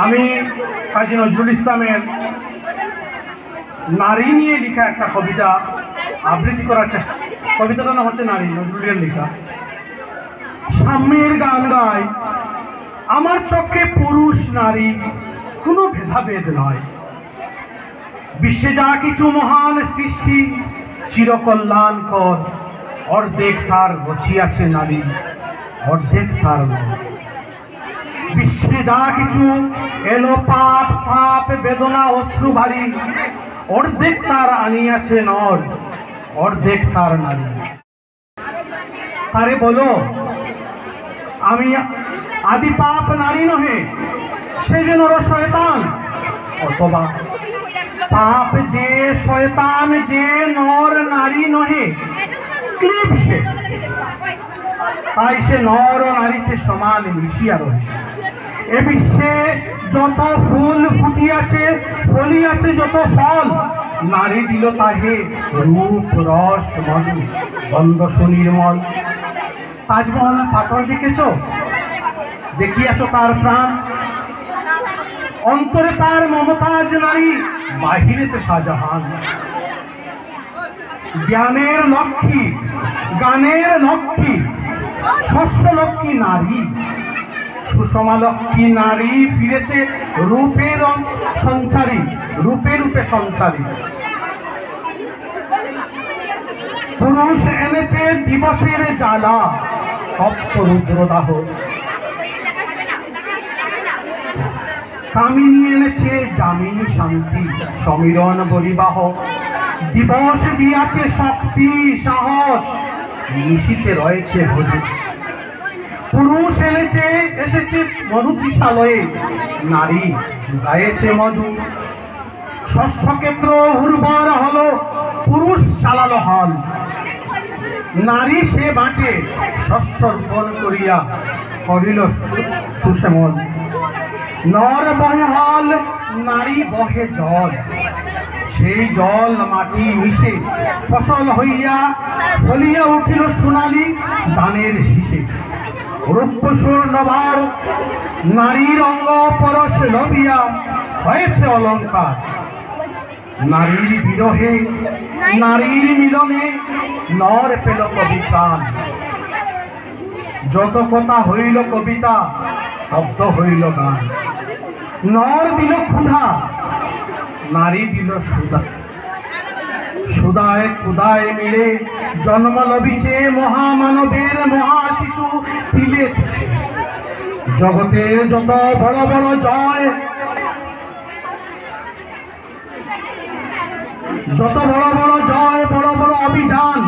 আমি কাজী নজরুল ইসলামের নারী নিয়ে লেখা একটা কবিতা আবৃত্তি করার চেষ্টা। কবিতাটার নাম হচ্ছে নারী, নজরুলের লেখা। সাম্যের গান গায়, আমার চোখে পুরুষ নারী কোনো ভেদাভেদ নয়। বিশ্বে যা কিছু মহান সৃষ্টি চিরকল্যাণকর, অর্ধেক তার রচিয়াছে নারী, অর্ধেক তার নয়। বিশ্বে যা কিছু এলো পাপ তাপ বেদনা অশ্রু ভারী, অর্ধেক তার আনিয়াছে নর, অর্ধেক তার নারী। তারে বলো আমি আদি পাপ নারী নহে, সে যে নর শয়তান। অথবা পাপ যে শয়তান, যে নর নারী নহে, ক্লিপ সে, তাই সে নর ও নারীতে সমান মিশিয়া রহে। এ বিশ্বে যত ফুল ফুটিয়াছে, ফলিয়াছে যত ফল, নারী দিল তাহে রূপ রস মধু গন্ধ সুনির্মল। তাজমহল পাথর দেখেছ, দেখিয়াছ তার প্রাণ, অন্তরে তার মমতাজ নারী, বাহিরেতে শাহজাহান। জ্ঞানের লক্ষ্মী, গানের লক্ষ্মী, শস্য লক্ষ্মী নারী, সুষমা লক্ষ্মী নারী ফিরেছে রূপের সঞ্চারী, রূপে রূপে সঞ্চারী। পুরুষ এনেছে দিবসের জ্বালা, তপ্ত রুদ্রদাহ। কামিনী এনেছে জামিনী শান্তি, সমীরণ বরিবাহ। দিবস দিয়াছে শক্তি সাহস, নিশীতে রয়েছে ভোজ। পুরুষ এসেছে মধুতৃষালয়ে, নারী জুগাইছে মধু। শস্যক্ষেত্র উর্বর হলো, পুরুষ চালালো হল, নারী সে বাটে শস্য রোপণ করিয়া করিল সুশ্যামল। নর বহে হল, নারী বহে জল, সেই জল মাটি মিশে ফসল হইয়া ফলিয়া উঠিল সোনালী দানের শীষে। রূপ স্বর্ণবার নারীর অঙ্গ পরশ লবিয়া হয়েছে অলঙ্কার। নারীর বিরহে নারীর মিলনে নর পেল কবি প্রাণ। যত কথা হইল কবিতা, শব্দ হইল গান। নর দিল ক্ষুধা, নারী দিল সুধা। সুদায় ক্ষুদায় মিলে জন্ম লভিছে মহামানবের মহাশিশু তিলে। জগতের যত বড় বড় জয়, যত বড় বড় জয়, বড় বড় অভিযান,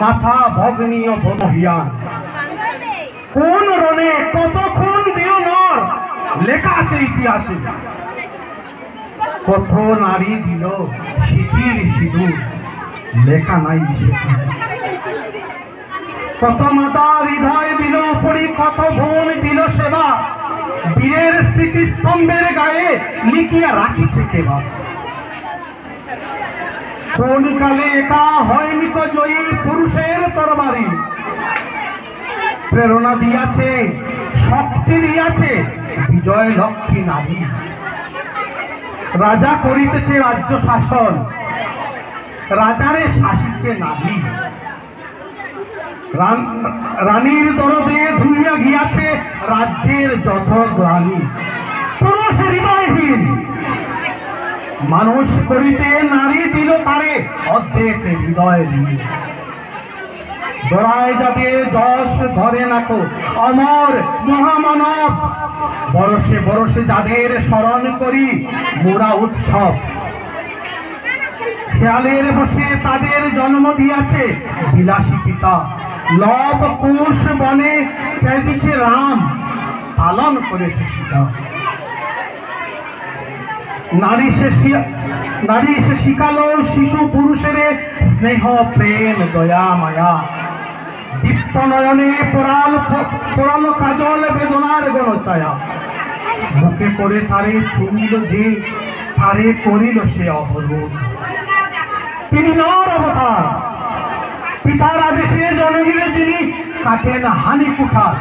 মাথা ভগ্নীয় বহিয়ান। কোন রণে কতক্ষণ দিল নর, লেখা আছে ইতিহাসে। কত নারী দিল সিঁথির সিঁদুর, লেখা নাই সেটা। কত মাতা হৃদয় দিল পড়ি, কত বোন দিল সেবা। বীরের স্মৃতিস্তম্ভের গায়ে লিখিয়া রাখিছে কেবা। কোন কালে একা হয়নি তো জয়ী পুরুষের তরবারি। প্রেরণা দিয়াছে, শক্তি দিয়াছে বিজয় লক্ষ্মী নারী। রাজা করিতেছে রাজ্য শাসন, রাজারে শাসিছে নারী। রানীর দরদে ধুইয়া গিয়াছে রাজ্যের যত গ্লানি। পুরুষ হৃদয়হীন মানুষ করিতে নারী দিল তারে অর্ধেক হৃদয় ঋণ। দোড়ায় যাতে যশ ধরে নাকো অমর মহামানব, বরসে বরসে যাদের স্মরণ করি মোরা উৎসব। খেয়ালের বসে তাদের জন্ম দিয়াছে বিলাসী পিতা। লব কুশ বনে তেজিছে রাম, পালন করেছে সীতা। নারী সে শিখালো শিশু পুরুষের স্নেহ প্রেম দয়া মায়া। দীপ্ত নয়নে পড়ালো কাজল বেদনার গণছায়া। বুকে করে তারে চুমিল যে, তারে করিল সে অবরোধ। তিনি নর অবতার, পিতার আদেশে জনগণে যিনি কাটেন হানি কুঠার।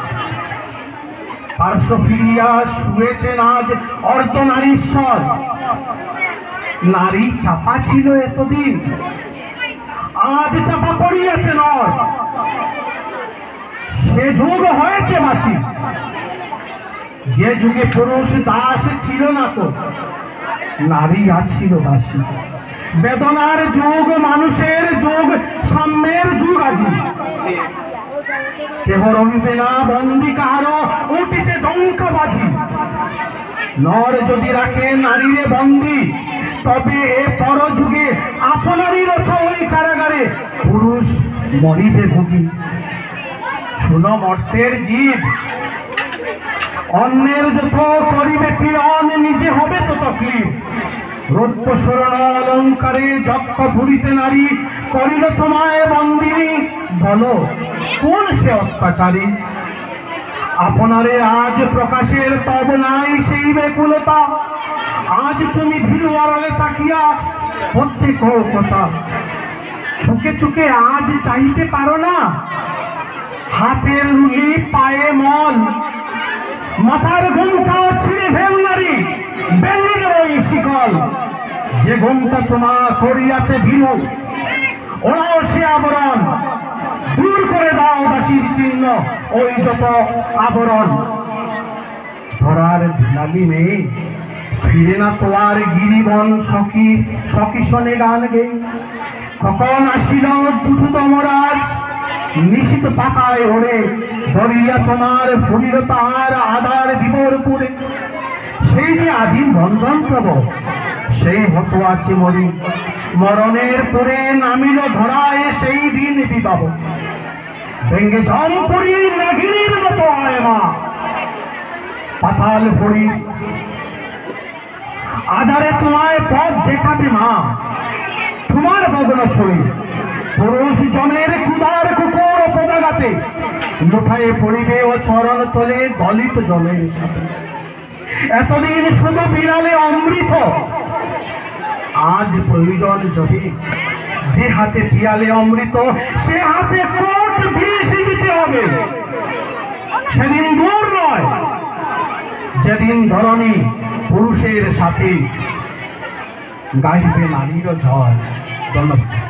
পার্শ্ব ফিরিয়া শুয়েছেন আজ অর্ধনারীশ্বর। নারী চাপা ছিল এতদিন, আজ চাপা পড়িয়াছে নর। সে যুগ হয়েছে বাসি, যে যুগে পুরুষ দাস ছিল না তো, নারী আছিল দাসী। বেদনার যুগ, মানুষের যুগ, সাম্যের যুগ আজি। কেহ রহিবে না বন্দি কাহারো, উঠিছে ডঙ্কা বাজি। নর যদি রাখে নারীরে বন্দি, তবে এ পর যুগে আপনারই রথ ওই কারাগারে পুরুষ মরিবে ভুগি। শুনো মর্তের জীব, অন্যের যত করিবে পীড়ন, নিজে হবে তো তকলিফ। রৌপ্য স্বর্ণ অলঙ্কারে যক্ষ ভুলিতে নারী করিল তোমায় বন্দিনী, বলো কোন সে অত্যাচারী? আপনারে আজ প্রকাশের তব নাই সেই বেকুলতা, আজ তুমি ভীরু আড়ালে তাকিয়া প্রত্যেক কথা। চোখে চোখে আজ চাইতে পারো না, হাতের রুলি পায়ে মল, মাথার ঘুমটা ছিঁড়ে ফেল নারী, বেঙ্গল ওই শিকল। যে ঘুমটা তোমা করিয়াছে ভীরু, ওরাও সে আবরণ। দূর করে দাও দাসীর চিহ্ন, ওই যত আবরণ। ধরার ঢিলালি নেই, ফিরে না তোমার গিরিবন সখী, সখী শোনে গান গে। কখন আসিল দুধু দমরাজ, নিশিত পাকায় ওরে, ধরিয়া তোমার ফুলিল তাহার আধার বিবরপুরে। সেই যে আদিম বন্ধন তব, সেই হতো আছে মরি, মরণের পরে নামিল ধরায় সেই দিন বিবাহ। ভেঙ্গে ঝম করি নাগিনীর মতো আয় মা, পাতাল পড়ি আধারে তোমায় পথ দেখাবে মা। তোমার বগল ছড়ি পুরুষ জনের কুদার কুকুর পদাঘাতে, মুঠায়ে পড়িবে ও চরণ তলে দলিত জলের সাথে। এতদিন শুধু বিড়ালে অমৃত, আজ প্রয়োজন যদি যে হাতে পিয়ালে অমৃত, সে হাতে কোট বিষ দিতে হবে। সেদিন দূর নয়, যেদিন ধরণী পুরুষের সাথে গাইবে নারীর জয়। ধন্যবাদ।